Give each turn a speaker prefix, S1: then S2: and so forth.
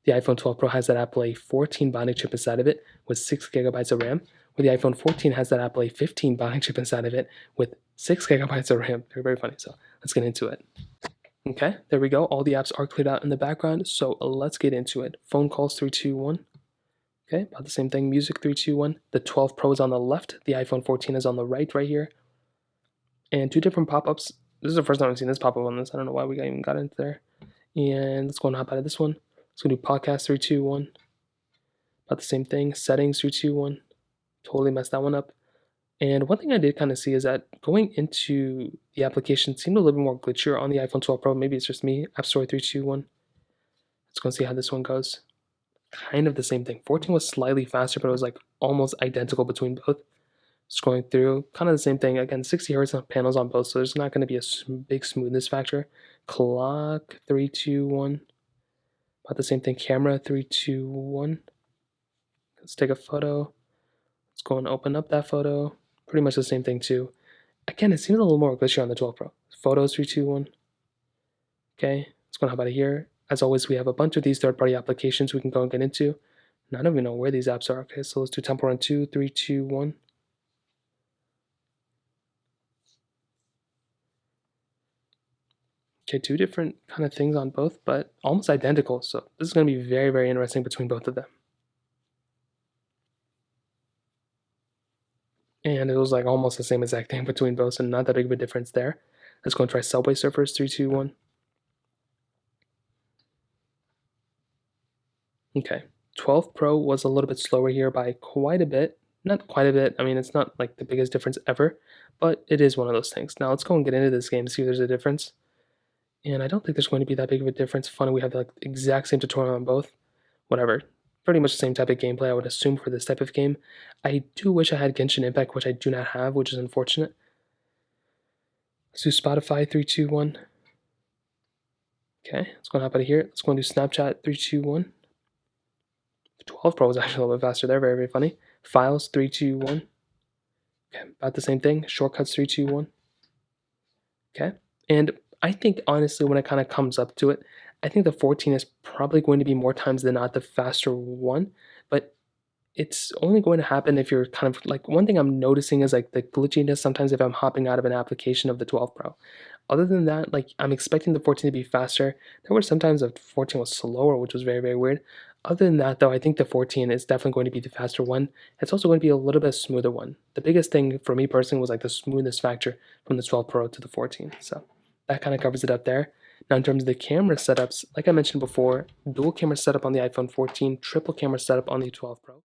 S1: The iPhone 12 Pro has that Apple A14 Bionic chip inside of it with 6 gigabytes of RAM, where the iPhone 14 has that Apple A15 Bionic chip inside of it with 6 gigabytes of RAM. Very, very funny. So let's get into it. Okay, there we go. All the apps are cleared out in the background, so let's get into it. Phone calls 3, 2, 1. Okay, about the same thing. Music 3, 2, 1. The 12 Pro is on the left. The iPhone 14 is on the right here. And 2 different pop-ups. This is the first time I've seen this pop-up on this. I don't know why we even got into there. And let's go and hop out of this one. Let's go do podcast 3, 2, 1. About the same thing. Settings 3, 2, 1. Totally messed that one up. And one thing I did kind of see is that going into the application seemed a little bit more glitchier on the iPhone 12 Pro. Maybe it's just me. App Store 3, 2, 1. Let's go and see how this one goes. Kind of the same thing. 14 was slightly faster, but it was like almost identical between both. Scrolling through, kind of the same thing. Again, 60 hertz panels on both, so there's not going to be a big smoothness factor. Clock 3, 2, 1. About the same thing. Camera 3, 2, 1. Let's take a photo. Let's go and open up that photo. Pretty much the same thing too. Again, it seems a little more glitchy on the 12 Pro. Photos 3, 2, 1. Okay, let's go and hop out of here. As always, we have a bunch of these third-party applications we can go and get into. And I don't even know where these apps are. Okay, so let's do Temple Run 2, 3, 2, 1. Okay, 2 different kind of things on both, but almost identical. So this is going to be very, very interesting between both of them. And it was like almost the same exact thing between both, so not that big of a difference there. Let's go and try Subway Surfers 3, 2, 1. Okay, 12 Pro was a little bit slower here by quite a bit. Not quite a bit. I mean, it's not like the biggest difference ever, but it is one of those things. Now let's go and get into this game to see if there's a difference. And I don't think there's going to be that big of a difference. Funny, we have the exact same tutorial on both. Whatever. Pretty much the same type of gameplay I would assume for this type of game. I do wish I had Genshin Impact, which I do not have, which is unfortunate. Let's do Spotify 3, 2, 1. Okay, let's go and hop out of here. Let's go and do Snapchat 3, 2, 1. The 12 Pro was actually a little bit faster there. Very, very funny. Files 3, 2, 1. Okay, about the same thing. Shortcuts 3, 2, 1. Okay, and I think honestly when it kind of comes up to it, I think the 14 is probably going to be more times than not the faster one, but it's only going to happen if you're kind of like, one thing I'm noticing is like the glitchiness sometimes if I'm hopping out of an application of the 12 Pro. Other than that, like I'm expecting the 14 to be faster. There were sometimes the 14 was slower, which was very, very weird. Other than that, though, I think the 14 is definitely going to be the faster one. It's also going to be a little bit smoother one. The biggest thing for me personally was like the smoothness factor from the 12 Pro to the 14. So that kind of covers it up there. Now in terms of the camera setups, like I mentioned before, dual camera setup on the iPhone 14, triple camera setup on the 12 Pro.